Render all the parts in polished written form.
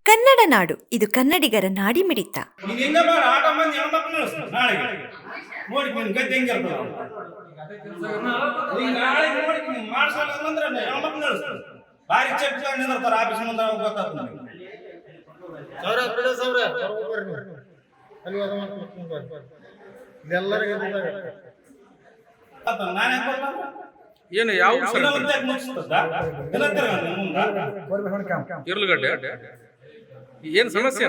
ಕನ್ನಡ ನಾಡು, ಇದು ಕನ್ನಡಿಗರ ನಾಡಿ ಮಿಡಿತ. ಏನು ಯಾವ ಇರ್ಲುಗಡ್ಡೆ ಏನ್ ಸಮಸ್ಯೆ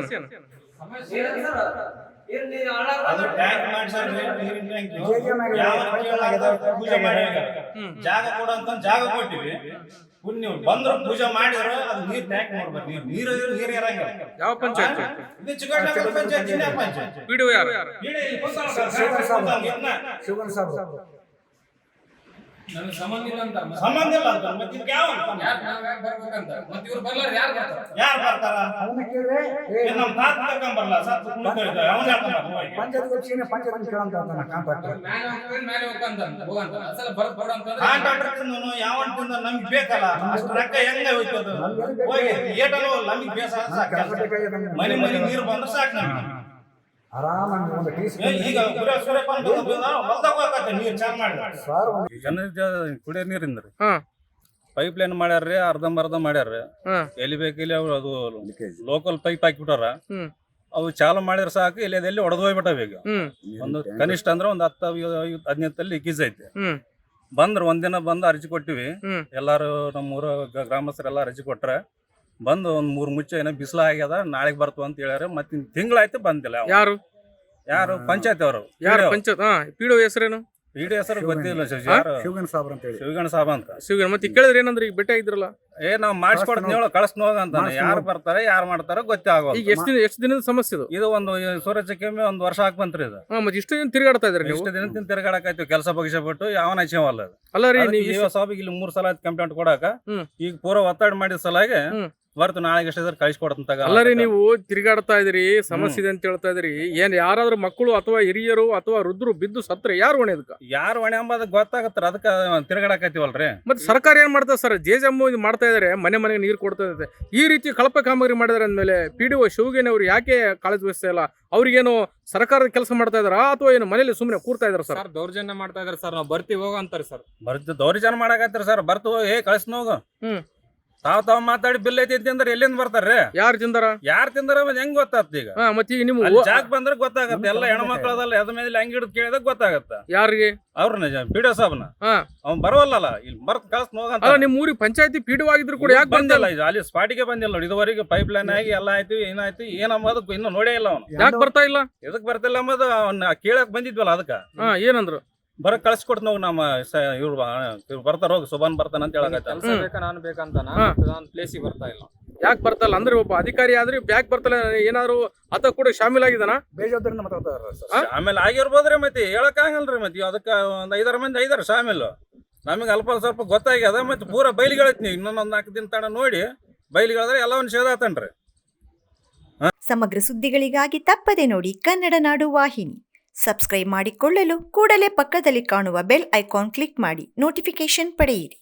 ಜಾಗ ಕೊಡ ಅಂತ ಜಾಗ ಕೊಟ್ಟಿವಿ. ನೀವು ಬಂದ್ರು ಪೂಜೆ ಮಾಡಿದ್ರ ಅದು ನೀರ್ ಟ್ಯಾಂಕ್ ಮಾಡ್ಬೇಕು. ನೀರು ನೀರು ಇರಂಗಿಲ್ಲ. ಯಾವ ಪಂಚಾಯತ್? ಇದು ಚಿಕ್ಕನಗರ ಪಂಚಾಯತ್, ಜಿಲ್ಲಾ ಪಂಚಾಯತ್. ವಿಡಿಯೋ ಯಾರು? ಸಂಬಂಧ ಇಲ್ಲ ಅಂತ ಮತ್ತೆ ಯಾವ ಯಾರು ಬರ್ತಾರ? ನಮ್ಮ ತಾತ ಕರ್ಕೊಂಬರಲ್ಲ, ಯಾವನ್ ನಮ್ಗೆ ಬೇಕಲ್ಲ, ಅಷ್ಟು ರೊಕ್ಕ ಹೆಂಗ ಹೋಯ್ತದ ಹೋಗಿ ಏಟಲು ನಮಗೆ ಬೇಸ ಮನೆ ಮನೆ ನೀರು ಬಂದ್ರೆ ಸಾಕು ನಮ್ಗೆ. ಕುಡಿಯೋ ನೀರಿಂದ ಪೈಪ್ ಲೈನ್ ಮಾಡ್ಯಾರ್ರಿ, ಅರ್ಧಂಬರ್ಧ ಮಾಡ್ಯಾರ್ರಿ. ಎಲ್ಲಿ ಬೇಕಿಲ್ಲಿ ಅವ್ರು ಅದು ಲೋಕಲ್ ಪೈಪ್ ಹಾಕಿಬಿಟ್ಟಾರ. ಅವು ಚಾಲು ಮಾಡಿದ್ರೆ ಸಾಕು, ಎಲ್ಲಿ ಒಡೆದು ಹೋಗ್ಬಿಟ್ಟಾವ. ಈಗ ಒಂದು ಕನಿಷ್ಠ ಅಂದ್ರೆ ಒಂದು 10-15 ಲೀಕೇಜ್ ಐತೆ. ಬಂದ್ರ ಒಂದಿನ ಬಂದು ಅರ್ಜಿ ಕೊಟ್ಟಿವಿ. ಎಲ್ಲಾರು ನಮ್ಮೂರ ಗ್ರಾಮಸ್ಥರೆಲ್ಲ ಅರ್ಜಿ ಕೊಟ್ರ. ಬಂದು ಒಂದ್ 3 ಮುಚ್ಚ ಏನೋ ಬಿಸಿಲ ಆಗ್ಯದ, ನಾಳೆಗೆ ಬರ್ತು ಅಂತ ಹೇಳ್ಯಾರ. ಮತ್ತಿನ್ ತಿಂಗಳಾಯ್ತು ಬಂದಿಲ್ಲ. ಯಾರು ಪಂಚಾಯತ್ ಅವರು? ಯಾರು ಪಂಚಾಯತ್? ಪಿಡಿಒ ಹೆಸರೇನು? ಪಿಡಿಒ ಹೆಸರು ಗೊತ್ತಿಲ್ಲ. ಶಿವಗಣ ಸಾಬ್ ಅಂತ. ಶಿವಗಣ ಮತ್ತೆ ಕೇಳಿದ್ರೆ ಏನಂದ್ರೆ ಈಗ ಭೇಟಿ ಆಗಿದ್ರಲ್ಲ, ನಾವ್ ಮಾಡಿಸ್ಕೊಡ್ತೀನಿ ಕಳಿಸ್ ಹೋಗ ಅಂತ. ಯಾರು ಬರ್ತಾರೆ ಯಾರು ಮಾಡ್ತಾರ ಗೊತ್ತೇ ಆಗೋದು. ಈಗ ಎಷ್ಟು ದಿನದ ಸಮಸ್ಯೆ ಇದು? ಒಂದು ಸೂರ್ಯಚಕ್ಕೆಮ್ಮೆ 1 ವರ್ಷ ಹಾಕ್ ಬಂತ್ರಿ ಇದು. ಮತ್ತೆ ಇಷ್ಟು ದಿನ ತಿರುಗಾಡ್ತಾ ಇದ್ರಿ? ಇಷ್ಟು ದಿನ ತಿರ್ಗಾಡಕಾಯ್ತು, ಕೆಲಸ ಬಗ್ಸ ಬಿಟ್ಟು ಯಾವನ ಹಚ್ಚವಲ್ಲ. ಅಲ್ಲ ರೀ, ನೀವು ಸಾಬಿಗೆ ಇಲ್ಲಿ 3 ಸಲ ಕಂಪ್ಲೇಂಟ್ ಕೊಡಾಕ ಈಗ ಪೂರ ಒತ್ತಡ ಮಾಡಿದ ಸಲಾಗೆ ಬರ್ತು ನಾಳೆಗೆ ಎಷ್ಟಿದ್ರೆ ಕಳಿಸ್ಕೊಡಂತ. ಅಲ್ಲ ರೀ, ನೀವು ತಿರುಗಾಡ್ತಾ ಇದ್ರಿ, ಸಮಸ್ಯೆ ಇದೆ ಅಂತ ಹೇಳ್ತಾ ಇದ್ರಿ. ಏನ್ ಯಾರಾದ್ರೂ ಮಕ್ಕಳು ಅಥವಾ ಹಿರಿಯರು ಅಥವಾ ವೃದ್ಧರು ಬಿದ್ದು ಸತ್ರೆ ಯಾರು ಹೊಣೆ? ಅದಕ್ಕೆ ಯಾರು ಹೊಣೆ ಅಂಬದ ಗೊತ್ತಾಗತ್ತಾರ. ಅದಕ್ಕೆ ತಿರ್ಗಾಡಕತ್ತೀವಲ್ರಿ. ಮತ್ತೆ ಸರ್ಕಾರ ಏನ್ ಮಾಡ್ತಾರೆ ಸರ್? ಜೆಜೆಮ್ಮು ಇದು ಮಾಡ್ತಾ ಇದಾರೆ, ಮನೆಗೆ ನೀರು ಕೊಡ್ತಾ ಇದೆ. ಈ ರೀತಿ ಕಳಪೆ ಕಾಮಗಾರಿ ಮಾಡಿದಾರೆ ಅಂದ್ಮೇಲೆ ಪಿಡಿಒ ಶಿವಗೇನ್ ಅವ್ರು ಯಾಕೆ ಕಾಳಜಿ ವಹಿಸ್ತಾ ಇಲ್ಲ? ಅವ್ರಿಗೇನು ಸರ್ಕಾರದ ಕೆಲಸ ಮಾಡ್ತಾ ಇದಾರ ಅಥವಾ ಏನು ಮನೇಲಿ ಸುಮ್ಮನೆ ಕೂರ್ತಾ ಇದಾರ ಸರ್? ದೌರ್ಜನ್ಯ ಮಾಡ್ತಾ ಇದಾರೆ ಸರ್. ನಾವು ಬರ್ತೀವಿ ಹೋಗ ಅಂತಾರೆ ಸರ್. ದೌರ್ಜನ್ಯ ಮಾಡಕತ್ತಾರ ಸರ್. ಬರ್ತು ಕಳಿಸ್ನ ಹೋಗ. ತಾವ್ ಮಾತಾಡಿ ಬಿಲ್ ಐತಿ ಅಂದ್ರೆ ಎಲ್ಲಿಂದ ಬರ್ತಾರ್ರಿ? ಯಾರು ತಿಂದಾರ ಹೆಂಗ್ ಗೊತ್ತಾಗ್ತ? ಈಗ ಮತ್ತೆ ನಿಮ್ ಜಾಗ ಬಂದ್ರೆ ಗೊತ್ತಾಗತ್ತೆ. ಎಲ್ಲ ಹೆಣ್ಮಕ್ಳು ಅದಲ್ಲ, ಅದ ಮೇಲೆ ಹಂಗ ಹಿಡಿದು ಕೇಳಿದಾಗ ಗೊತ್ತಾಗತ್ತ. ಯಾರಿಗೆ? ಅವ್ರನ್ನ ಪಿಡಿಒ ಸಾಬ್ನ. ಅವ್ನ್ ಬರವಲ್ಲ, ಇಲ್ಲಿ ಬರ್ತ್ ಕಳ್ಸ್ ಹೋಗಂತ. ನಿಮ್ ಊರಿಗೆ ಪಂಚಾಯತಿ ಪಿಡಿಒ ಆಗಿದ್ರು ಕೂಡ ಯಾಕೆ ಬಂದಿಲ್ಲ? ಅಲ್ಲಿ ಸ್ಪಾಟಿಗೆ ಬಂದಿಲ್ಲ ನೋಡಿ. ಇದುವರೆಗೆ ಪೈಪ್ ಲೈನ್ ಆಗಿ ಎಲ್ಲ ಆಯ್ತು, ಏನಾಯ್ತು ಏನಂಬುದು ಇನ್ನು ನೋಡೇ ಇಲ್ಲ. ಅವ್ನು ಯಾಕೆ ಬರ್ತಾ ಇಲ್ಲ? ಎದಕ್ ಬರ್ತಿಲ್ಲ ಅಂಬುದು ಅವ್ನ ಕೇಳಕ್ ಬಂದಿದ್ವಲ್ಲ. ಅದಕ್ಕ ಏನಂದ್ರು? ಕಳ್ಸಿಕೊಡ್ತ ನಾವು ನಮ್ಮ ಇವ್ರು ಬರ್ತಾರ, ಹೋಗಿ ಸುಬಾನ್ ಬರ್ತಾನ ಅಂತ ಹೇಳಕತ್ತ. ಕೆಲಸ ಬೇಕಾ ನಾನು ಬೇಕಂತ ಪ್ಲೇಸಿಗೆ ಬರ್ತಾ ಇಲ್ಲ. ಯಾಕೆ ಬರ್ತಲ್ಲ ಅಂದ್ರೆ ಒಬ್ಬ ಅಧಿಕಾರಿ ಆದ್ರೆ ಬ್ಯಾಕ್ ಬರ್ತಲ್ಲ, ಏನಾದ್ರು ಆತ ಕೂಡ ಶಾಮಿಲ್ ಆಗಿದಾನ? ಬೇಜವಾಬ್ದಾರಿಯಿಂದ ಮಾತಾಡ್ತಾರ. ಆಮೇಲೆ ಆಗಿರ್ಬೋದ್ರಿ. ಮತ್ತೆ ಹೇಳಕ್ ಆಗಲ್ರಿ. ಮತ್ತೆ ಅದಕ್ಕ ಒಂದ್ 5 ಮಂದಿ ಐದಾರ ಶಾಮಿಲ್. ನಮಗೆ ಅಲ್ಪ ಸ್ವಲ್ಪ ಗೊತ್ತಾಗ್ಯದ. ಮತ್ತೆ ಪೂರ ಬಯಲಿಗಳೈತಿ. ನೀವು ಇನ್ನೊಂದ್ 4 ದಿನ ತಡ ನೋಡಿ ಬಯಲಿಗಳಾದ್ರೆ ಎಲ್ಲ ಒಂದ್ ಸೇದಾತನ್ರಿ. ಸಮಗ್ರ ಸುದ್ದಿಗಳಿಗಾಗಿ ತಪ್ಪದೆ ನೋಡಿ ಕನ್ನಡ ನಾಡು ವಾಹಿನಿ. ಸಬ್ಸ್ಕ್ರೈಬ್ ಮಾಡಿಕೊಳ್ಳಲು ಕೂಡಲೇ ಪಕ್ಕದಲ್ಲಿ ಕಾಣುವ ಬೆಲ್ ಐಕಾನ್ ಕ್ಲಿಕ್ ಮಾಡಿ ನೋಟಿಫಿಕೇಶನ್ ಪಡೆಯಿರಿ.